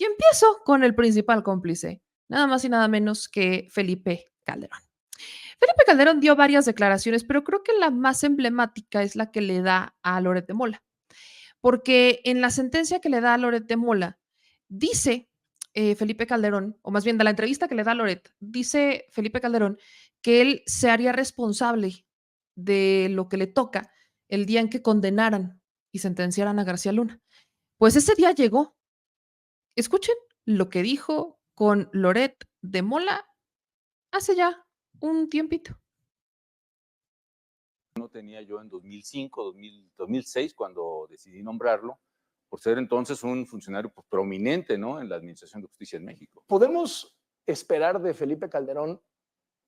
Y empiezo con el principal cómplice, nada más y nada menos que Felipe Calderón. Felipe Calderón dio varias declaraciones, pero creo que la más emblemática es la que le da a Loret de Mola, porque en la sentencia que le da a Loret de Mola, dice Felipe Calderón, o más bien de la entrevista que le da a Loret, dice Felipe Calderón que él se haría responsable de lo que le toca el día en que condenaran y sentenciaran a García Luna. Pues ese día llegó. Escuchen lo que dijo con Loret de Mola hace ya un tiempito. No tenía yo en 2005, 2006, cuando decidí nombrarlo, por ser entonces un funcionario pues, prominente, ¿no?, en la Administración de Justicia en México. ¿Podemos esperar de Felipe Calderón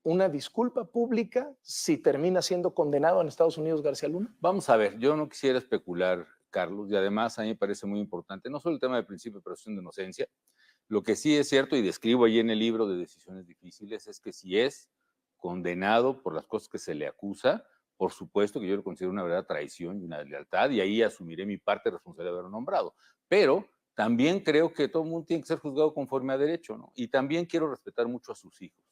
una disculpa pública si termina siendo condenado en Estados Unidos García Luna? Vamos a ver, yo no quisiera especular, Carlos, y además a mí me parece muy importante, no solo el tema del principio de presunción de inocencia, lo que sí es cierto, y describo ahí en el libro de Decisiones Difíciles, es que si es condenado por las cosas que se le acusa, por supuesto que yo lo considero una verdadera traición y una deslealtad, y ahí asumiré mi parte de responsabilidad de haberlo nombrado. Pero también creo que todo el mundo tiene que ser juzgado conforme a derecho, ¿no? Y también quiero respetar mucho a sus hijos,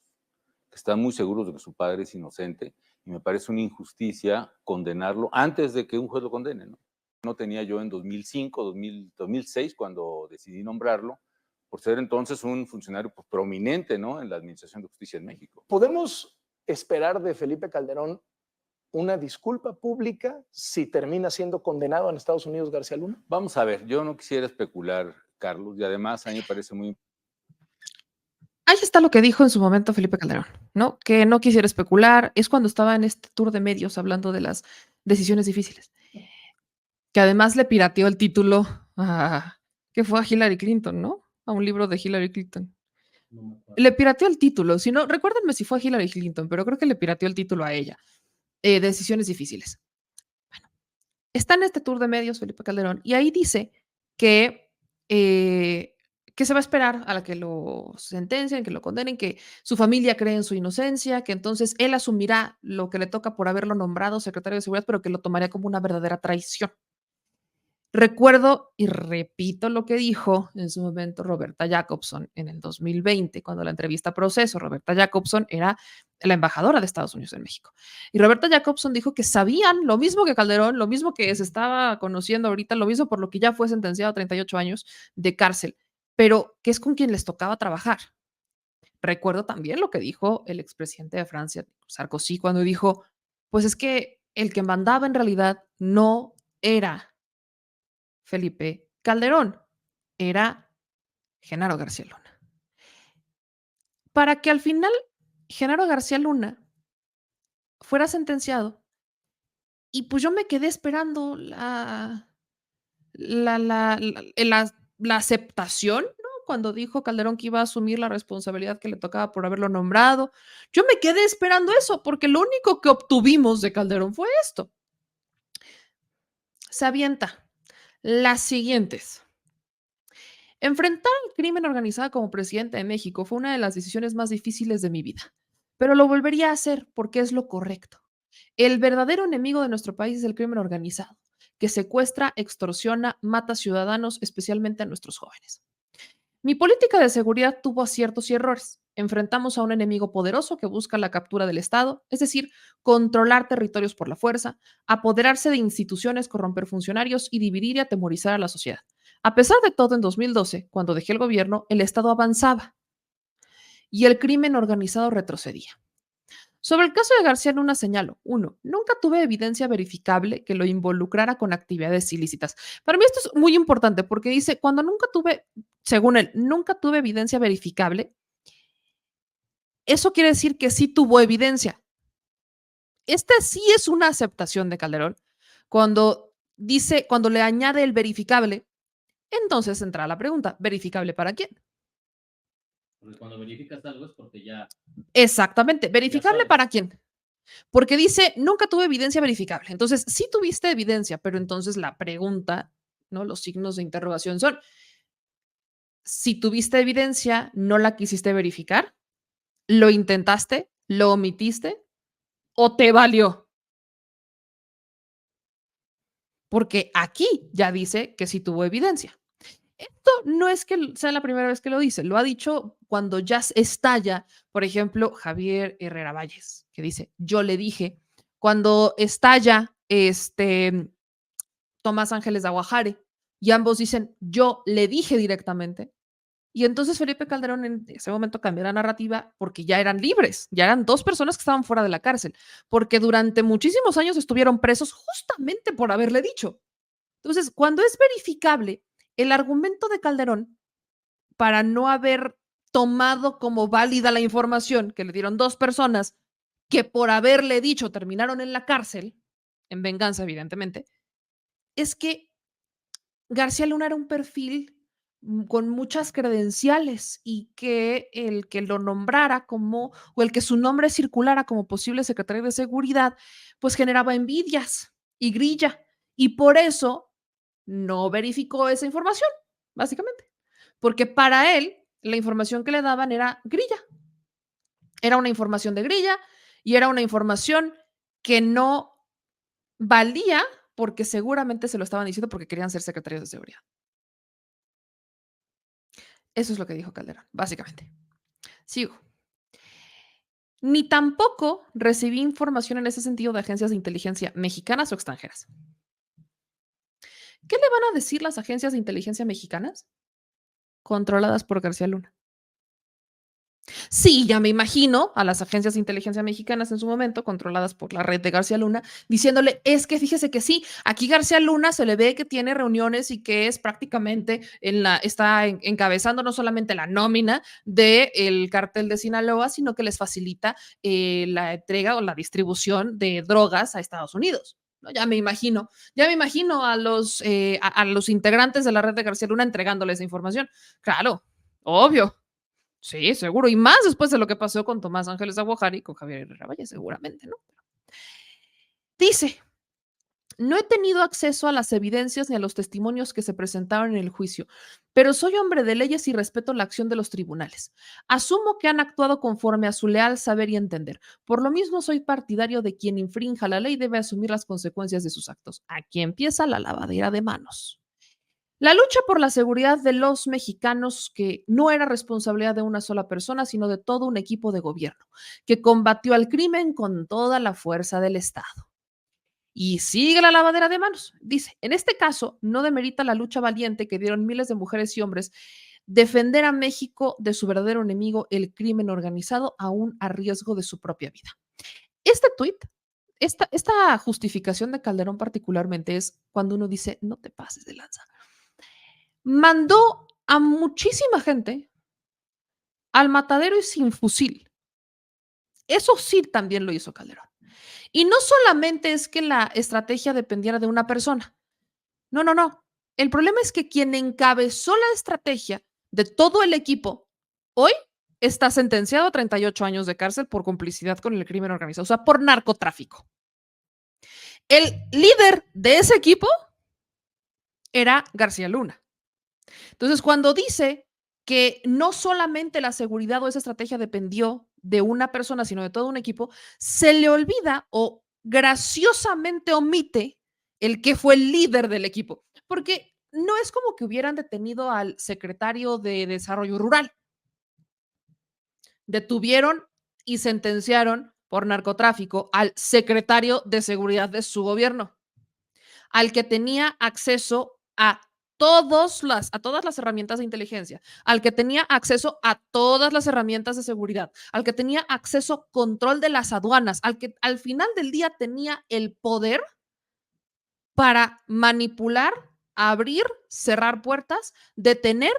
que están muy seguros de que su padre es inocente, y me parece una injusticia condenarlo antes de que un juez lo condene, ¿no? No tenía yo en 2005, 2006, cuando decidí nombrarlo, por ser entonces un funcionario pues, prominente, ¿no?, en la Administración de Justicia en México. ¿Podemos esperar de Felipe Calderón una disculpa pública si termina siendo condenado en Estados Unidos García Luna? Vamos a ver, yo no quisiera especular, Carlos, y además a mí me parece muy... Ahí está lo que dijo en su momento Felipe Calderón, ¿no? Que no quisiera especular. Es cuando estaba en este tour de medios hablando de las decisiones difíciles. Que además le pirateó el título que fue a Hillary Clinton, ¿no? A un libro de Hillary Clinton. Le pirateó el título. Si no, recuérdenme si fue a Hillary Clinton, pero creo que le pirateó el título a ella. Decisiones difíciles. Bueno, está en este tour de medios Felipe Calderón y ahí dice que, que se va a esperar a la que lo sentencien, que lo condenen, que su familia cree en su inocencia, que entonces él asumirá lo que le toca por haberlo nombrado secretario de Seguridad, pero que lo tomaría como una verdadera traición. Recuerdo y repito lo que dijo en su momento Roberta Jacobson en el 2020, cuando la entrevista Proceso. Roberta Jacobson era la embajadora de Estados Unidos en México. Y Roberta Jacobson dijo que sabían lo mismo que Calderón, lo mismo que se estaba conociendo ahorita, lo mismo por lo que ya fue sentenciado a 38 años de cárcel, pero que es con quien les tocaba trabajar. Recuerdo también lo que dijo el expresidente de Francia, Sarkozy, cuando dijo, pues es que el que mandaba en realidad no era Felipe Calderón, era Genaro García Luna. Para que al final Genaro García Luna fuera sentenciado y pues yo me quedé esperando la aceptación, ¿no? Cuando dijo Calderón que iba a asumir la responsabilidad que le tocaba por haberlo nombrado. Yo me quedé esperando eso porque lo único que obtuvimos de Calderón fue esto. Se avienta las siguientes. Enfrentar el crimen organizado como presidente de México fue una de las decisiones más difíciles de mi vida, pero lo volvería a hacer porque es lo correcto. El verdadero enemigo de nuestro país es el crimen organizado, que secuestra, extorsiona, mata ciudadanos, especialmente a nuestros jóvenes. Mi política de seguridad tuvo aciertos y errores. Enfrentamos a un enemigo poderoso que busca la captura del Estado, es decir, controlar territorios por la fuerza, apoderarse de instituciones, corromper funcionarios y dividir y atemorizar a la sociedad. A pesar de todo, en 2012, cuando dejé el gobierno, el Estado avanzaba y el crimen organizado retrocedía. Sobre el caso de García Luna señalo, uno, nunca tuve evidencia verificable que lo involucrara con actividades ilícitas. Para mí esto es muy importante porque dice, cuando nunca tuve, según él, nunca tuve evidencia verificable, eso quiere decir que sí tuvo evidencia. Esta sí es una aceptación de Calderón. Cuando dice, cuando le añade el verificable, entonces entra la pregunta, ¿verificable para quién? Porque cuando verificas algo es porque ya... Exactamente, ¿verificable sabes. para quién? Porque dice, nunca tuve evidencia verificable. Entonces, sí tuviste evidencia, pero entonces la pregunta, ¿no? Los signos de interrogación son, si tuviste evidencia, ¿no la quisiste verificar? ¿Lo intentaste? ¿Lo omitiste? ¿O te valió? Porque aquí ya dice que sí tuvo evidencia. Esto no es que sea la primera vez que lo dice, lo ha dicho cuando ya estalla, por ejemplo, Javier Herrera Valles, que dice, yo le dije, cuando estalla Tomás Ángeles de Aguajare, y ambos dicen, yo le dije directamente, y entonces Felipe Calderón en ese momento cambió la narrativa porque ya eran libres, ya eran dos personas que estaban fuera de la cárcel, porque durante muchísimos años estuvieron presos justamente por haberle dicho. Entonces, cuando es verificable el argumento de Calderón para no haber tomado como válida la información que le dieron dos personas que por haberle dicho terminaron en la cárcel, en venganza evidentemente, es que García Luna era un perfil con muchas credenciales y que el que lo nombrara como, o el que su nombre circulara como posible secretario de seguridad, pues generaba envidias y grilla. Y por eso no verificó esa información, básicamente. Porque para él, la información que le daban era grilla. Era una información de grilla y era una información que no valía porque seguramente se lo estaban diciendo porque querían ser secretarios de seguridad. Eso es lo que dijo Calderón, básicamente. Sigo. Ni tampoco recibí información en ese sentido de agencias de inteligencia mexicanas o extranjeras. ¿Qué le van a decir las agencias de inteligencia mexicanas? Controladas por García Luna. Sí, ya me imagino a las agencias de inteligencia mexicanas en su momento, controladas por la red de García Luna, diciéndole, es que fíjese que sí, aquí García Luna se le ve que tiene reuniones y que es prácticamente está encabezando no solamente la nómina del cártel de Sinaloa, sino que les facilita la entrega o la distribución de drogas a Estados Unidos. ¿No? Ya me imagino a los integrantes de la red de García Luna entregándoles esa información. Claro, obvio. Sí, seguro. Y más después de lo que pasó con Tomás Ángeles Aguajari y con Javier Herrera Valle, seguramente, ¿no? Dice, no he tenido acceso a las evidencias ni a los testimonios que se presentaron en el juicio, pero soy hombre de leyes y respeto la acción de los tribunales. Asumo que han actuado conforme a su leal saber y entender. Por lo mismo, soy partidario de quien infrinja la ley debe asumir las consecuencias de sus actos. Aquí empieza la lavadera de manos. La lucha por la seguridad de los mexicanos, que no era responsabilidad de una sola persona, sino de todo un equipo de gobierno, que combatió al crimen con toda la fuerza del Estado. Y sigue la lavadera de manos. Dice, en este caso, no demerita la lucha valiente que dieron miles de mujeres y hombres defender a México de su verdadero enemigo, el crimen organizado, aún a riesgo de su propia vida. Este tuit, esta justificación de Calderón particularmente es cuando uno dice, no te pases de lanza. Mandó a muchísima gente al matadero y sin fusil. Eso sí también lo hizo Calderón. Y no solamente es que la estrategia dependiera de una persona. No, no, no. El problema es que quien encabezó la estrategia de todo el equipo hoy está sentenciado a 38 años de cárcel por complicidad con el crimen organizado, o sea, por narcotráfico. El líder de ese equipo era García Luna. Entonces, cuando dice que no solamente la seguridad o esa estrategia dependió de una persona, sino de todo un equipo, se le olvida o graciosamente omite el que fue el líder del equipo, porque no es como que hubieran detenido al secretario de Desarrollo Rural. Detuvieron y sentenciaron por narcotráfico al secretario de Seguridad de su gobierno, al que tenía acceso a todas las herramientas de inteligencia, al que tenía acceso a todas las herramientas de seguridad, al que tenía acceso control de las aduanas, al que al final del día tenía el poder para manipular, abrir, cerrar puertas, detener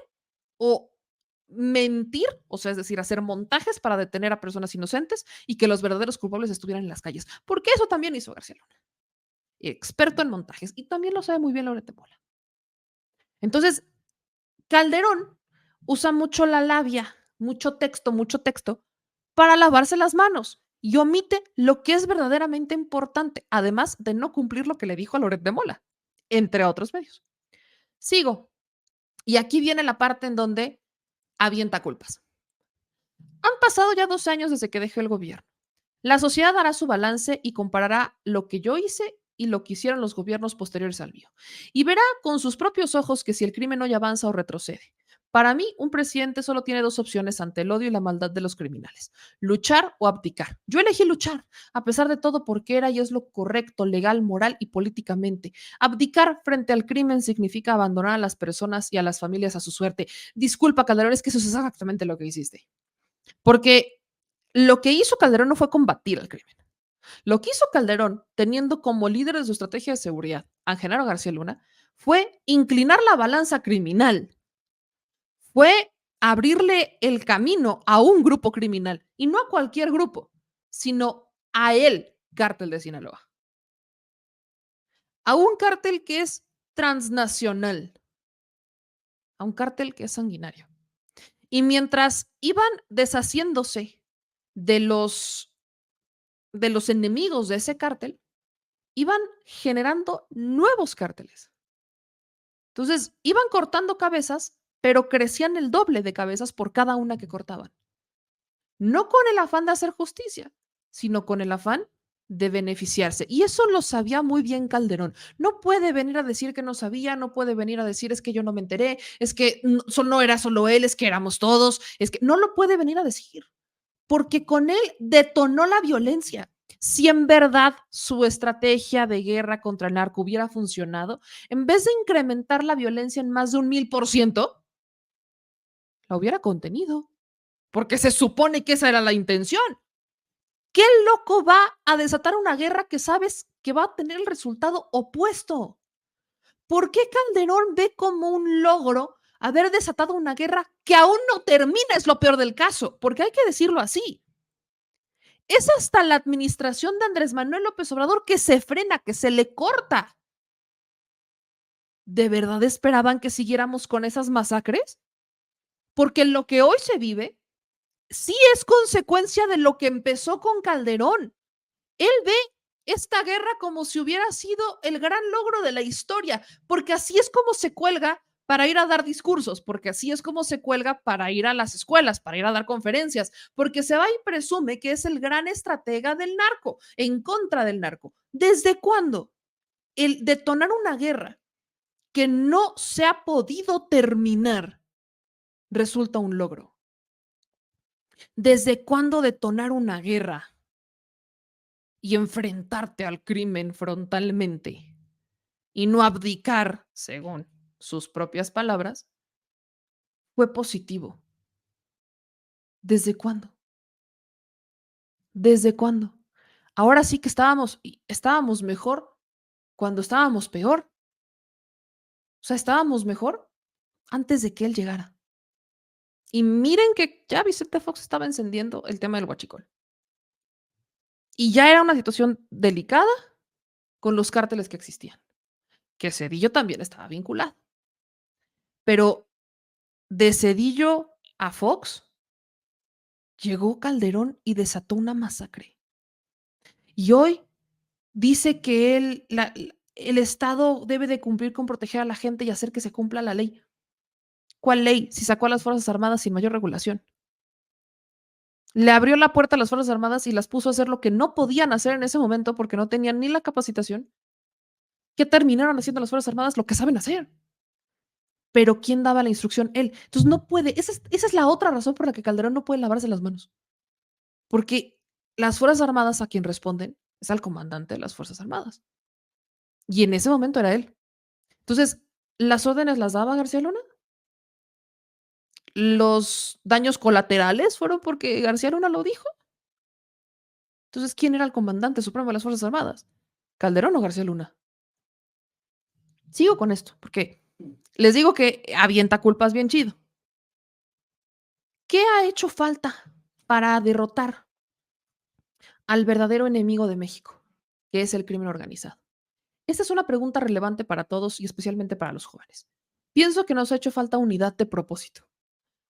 o mentir, o sea, es decir, hacer montajes para detener a personas inocentes y que los verdaderos culpables estuvieran en las calles. Porque eso también hizo García Luna, experto en montajes, y también lo sabe muy bien Loret de Mola. Entonces, Calderón usa mucho la labia, mucho texto, para lavarse las manos y omite lo que es verdaderamente importante, además de no cumplir lo que le dijo a Loret de Mola, entre otros medios. Sigo. Y aquí viene la parte en donde avienta culpas. Han pasado ya 2 años desde que dejé el gobierno. La sociedad hará su balance y comparará lo que yo hice y lo que hicieron los gobiernos posteriores al mío. Y verá con sus propios ojos que si el crimen hoy avanza o retrocede. Para mí, un presidente solo tiene dos opciones ante el odio y la maldad de los criminales: luchar o abdicar. Yo elegí luchar, a pesar de todo, porque era y es lo correcto, legal, moral y políticamente. Abdicar frente al crimen significa abandonar a las personas y a las familias a su suerte. Disculpa, Calderón, es que eso es exactamente lo que hiciste. Porque lo que hizo Calderón no fue combatir al crimen. Lo que hizo Calderón, teniendo como líder de su estrategia de seguridad a Genaro García Luna, fue inclinar la balanza criminal, fue abrirle el camino a un grupo criminal, y no a cualquier grupo, sino a el cártel de Sinaloa, a un cártel que es transnacional, a un cártel que es sanguinario. Y mientras iban deshaciéndose de los enemigos de ese cártel, iban generando nuevos cárteles. Entonces, iban cortando cabezas, pero crecían el doble de cabezas por cada una que cortaban. No con el afán de hacer justicia, sino con el afán de beneficiarse. Y eso lo sabía muy bien Calderón. No puede venir a decir que no sabía, no puede venir a decir es que yo no me enteré, es que no era solo él, es que éramos todos, es que no lo puede venir a decir, porque con él detonó la violencia. Si en verdad su estrategia de guerra contra el narco hubiera funcionado, en vez de incrementar la violencia en más de 1000%, la hubiera contenido, porque se supone que esa era la intención. ¿Qué loco va a desatar una guerra que sabes que va a tener el resultado opuesto? ¿Por qué Calderón ve como un logro haber desatado una guerra que aún no termina? Es lo peor del caso, porque hay que decirlo así. Es hasta la administración de Andrés Manuel López Obrador que se frena, que se le corta. ¿De verdad esperaban que siguiéramos con esas masacres? Porque lo que hoy se vive sí es consecuencia de lo que empezó con Calderón. Él ve esta guerra como si hubiera sido el gran logro de la historia, porque así es como se cuelga para ir a dar discursos, porque así es como se cuelga para ir a las escuelas, para ir a dar conferencias, porque se va y presume que es el gran estratega del narco, en contra del narco. ¿Desde cuándo el detonar una guerra que no se ha podido terminar resulta un logro? ¿Desde cuándo detonar una guerra y enfrentarte al crimen frontalmente y no abdicar, según sus propias palabras, fue positivo? ¿Desde cuándo? ¿Desde cuándo? Ahora sí que estábamos mejor cuando estábamos peor. O sea, estábamos mejor antes de que él llegara. Y miren que ya Vicente Fox estaba encendiendo el tema del huachicol. Y ya era una situación delicada con los cárteles que existían, que Cedillo también estaba vinculado. Pero de Cedillo a Fox, llegó Calderón y desató una masacre. Y hoy dice que el Estado debe de cumplir con proteger a la gente y hacer que se cumpla la ley. ¿Cuál ley? Si sacó a las Fuerzas Armadas sin mayor regulación. Le abrió la puerta a las Fuerzas Armadas y las puso a hacer lo que no podían hacer en ese momento porque no tenían ni la capacitación. ¿Qué terminaron haciendo las Fuerzas Armadas? Lo que saben hacer. Pero ¿quién daba la instrucción? Él. Entonces no puede. Esa es la otra razón por la que Calderón no puede lavarse las manos. Porque las Fuerzas Armadas a quien responden es al comandante de las Fuerzas Armadas. Y en ese momento era él. Entonces, ¿las órdenes las daba García Luna? ¿Los daños colaterales fueron porque García Luna lo dijo? Entonces, ¿quién era el comandante supremo de las Fuerzas Armadas? ¿Calderón o García Luna? Sigo con esto, porque les digo que avienta culpas bien chido. ¿Qué ha hecho falta para derrotar al verdadero enemigo de México, que es el crimen organizado? Esta es una pregunta relevante para todos y especialmente para los jóvenes. Pienso que nos ha hecho falta unidad de propósito.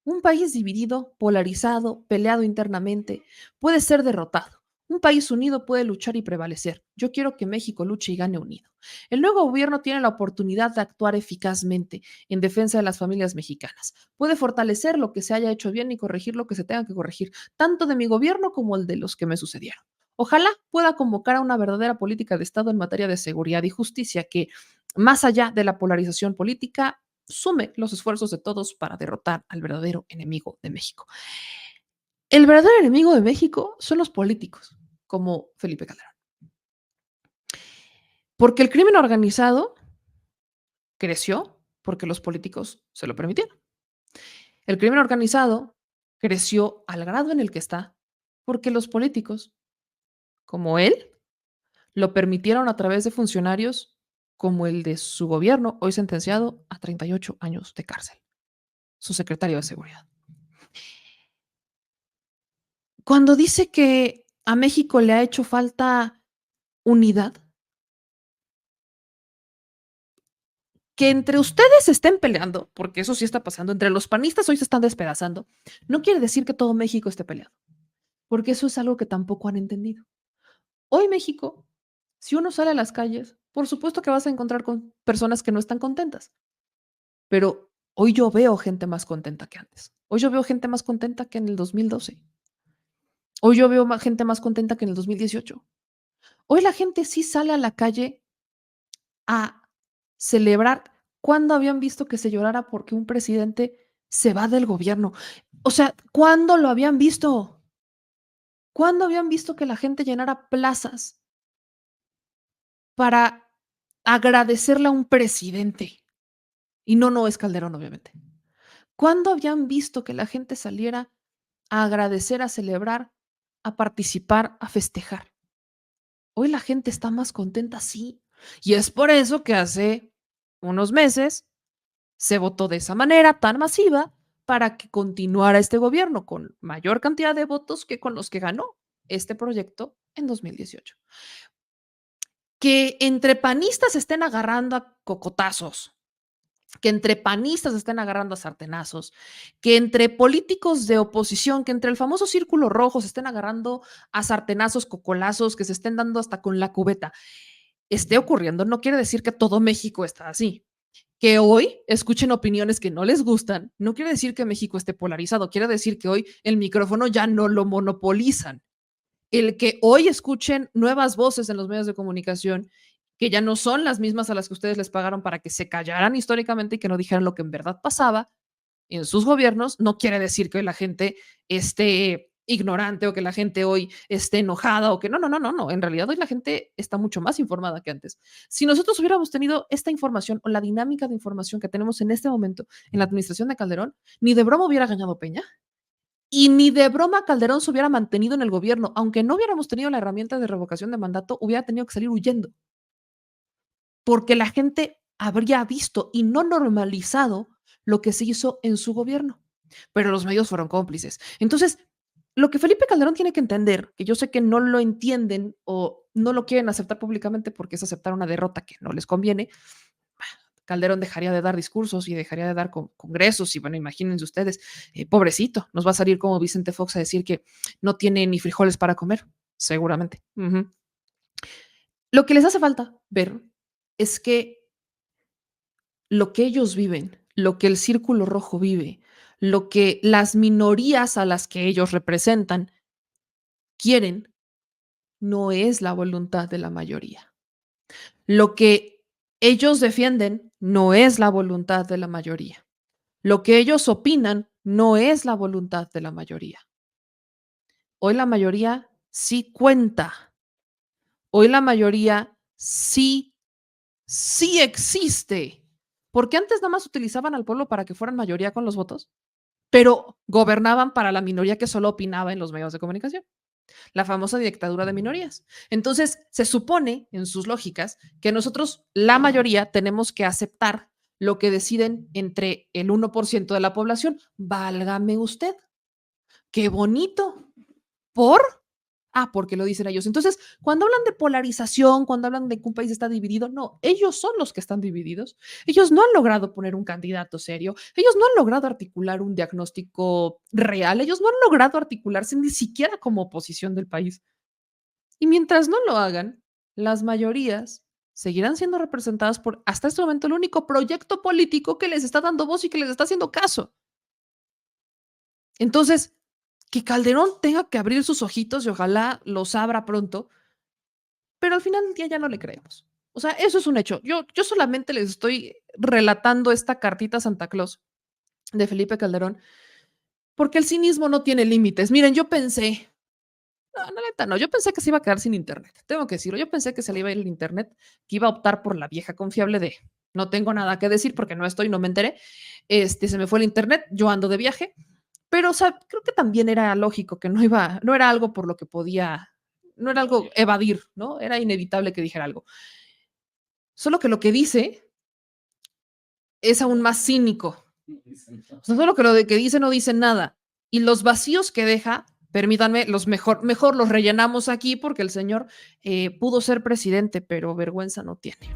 Un país dividido, polarizado, peleado internamente, puede ser derrotado. Un país unido puede luchar y prevalecer. Yo quiero que México luche y gane unido. El nuevo gobierno tiene la oportunidad de actuar eficazmente en defensa de las familias mexicanas. Puede fortalecer lo que se haya hecho bien y corregir lo que se tenga que corregir, tanto de mi gobierno como el de los que me sucedieron. Ojalá pueda convocar a una verdadera política de Estado en materia de seguridad y justicia que, más allá de la polarización política, sume los esfuerzos de todos para derrotar al verdadero enemigo de México. El verdadero enemigo de México son los políticos, como Felipe Calderón. Porque el crimen organizado creció porque los políticos se lo permitieron. El crimen organizado creció al grado en el que está porque los políticos, como él, lo permitieron a través de funcionarios como el de su gobierno, hoy sentenciado a 38 años de cárcel, su secretario de Seguridad. Cuando dice que a México le ha hecho falta unidad, que entre ustedes estén peleando, porque eso sí está pasando, entre los panistas hoy se están despedazando, no quiere decir que todo México esté peleado, porque eso es algo que tampoco han entendido. Hoy México, si uno sale a las calles, por supuesto que vas a encontrar con personas que no están contentas, pero hoy yo veo gente más contenta que antes. Hoy yo veo gente más contenta que en el 2012. Hoy yo veo gente más contenta que en el 2018. Hoy la gente sí sale a la calle a celebrar. ¿Cuándo habían visto que se llorara porque un presidente se va del gobierno? O sea, ¿cuándo lo habían visto? ¿Cuándo habían visto que la gente llenara plazas para agradecerle a un presidente? Y no es Calderón, obviamente. ¿Cuándo habían visto que la gente saliera a agradecer, a celebrar, a participar, a festejar? Hoy la gente está más contenta, sí. Y es por eso que hace unos meses se votó de esa manera tan masiva para que continuara este gobierno con mayor cantidad de votos que con los que ganó este proyecto en 2018. Que entre panistas se estén agarrando a cocotazos, que entre panistas se estén agarrando a sartenazos, que entre políticos de oposición, que entre el famoso círculo rojo se estén agarrando a sartenazos, cocolazos, que se estén dando hasta con la cubeta, esté ocurriendo, no quiere decir que todo México está así. Que hoy escuchen opiniones que no les gustan, no quiere decir que México esté polarizado, quiere decir que hoy el micrófono ya no lo monopolizan. El que hoy escuchen nuevas voces en los medios de comunicación que ya no son las mismas a las que ustedes les pagaron para que se callaran históricamente y que no dijeran lo que en verdad pasaba en sus gobiernos, no quiere decir que hoy la gente esté ignorante o que la gente hoy esté enojada o que no. En realidad hoy la gente está mucho más informada que antes. Si nosotros hubiéramos tenido esta información o la dinámica de información que tenemos en este momento en la administración de Calderón, ni de broma hubiera ganado Peña. Y ni de broma Calderón se hubiera mantenido en el gobierno. Aunque no hubiéramos tenido la herramienta de revocación de mandato, hubiera tenido que salir huyendo. Porque la gente habría visto y no normalizado lo que se hizo en su gobierno. Pero los medios fueron cómplices. Entonces, lo que Felipe Calderón tiene que entender, que yo sé que no lo entienden o no lo quieren aceptar públicamente porque es aceptar una derrota que no les conviene, Calderón dejaría de dar discursos y dejaría de dar congresos y bueno, imagínense ustedes, pobrecito, nos va a salir como Vicente Fox a decir que no tiene ni frijoles para comer, seguramente. Lo que les hace falta ver es que lo que ellos viven, lo que el Círculo Rojo vive, lo que las minorías a las que ellos representan quieren, no es la voluntad de la mayoría. Lo que ellos defienden no es la voluntad de la mayoría. Lo que ellos opinan no es la voluntad de la mayoría. Hoy la mayoría sí cuenta. Hoy la mayoría sí existe. Porque antes nada más utilizaban al pueblo para que fueran mayoría con los votos, pero gobernaban para la minoría que solo opinaba en los medios de comunicación. La famosa dictadura de minorías. Entonces, se supone, en sus lógicas, que nosotros, la mayoría, tenemos que aceptar lo que deciden entre el 1% de la población. Válgame usted. Qué bonito. ¿Por? Porque lo dicen ellos. Entonces, cuando hablan de polarización, cuando hablan de que un país está dividido, no, ellos son los que están divididos. Ellos no han logrado poner un candidato serio, ellos no han logrado articular un diagnóstico real, ellos no han logrado articularse ni siquiera como oposición del país. Y mientras no lo hagan, las mayorías seguirán siendo representadas por, hasta este momento, el único proyecto político que les está dando voz y que les está haciendo caso. Entonces, que Calderón tenga que abrir sus ojitos y ojalá los abra pronto, pero al final del día ya no le creemos. O sea, eso es un hecho. Yo solamente les estoy relatando esta cartita a Santa Claus de Felipe Calderón, porque el cinismo no tiene límites. Miren, yo pensé, no, neta, no, yo pensé que se iba a quedar sin internet. Tengo que decirlo, yo pensé que se le iba a ir el internet, que iba a optar por la vieja confiable de no tengo nada que decir porque no me enteré. Se me fue el internet, yo ando de viaje, pero o sea, creo que también era lógico que no era algo por lo que podía, no era algo evadir, ¿no? Era inevitable que dijera algo. Solo que lo que dice es aún más cínico. O sea, solo que lo de que dice no dice nada. Y los vacíos que deja, permítanme, mejor los rellenamos aquí porque el señor pudo ser presidente, pero vergüenza no tiene.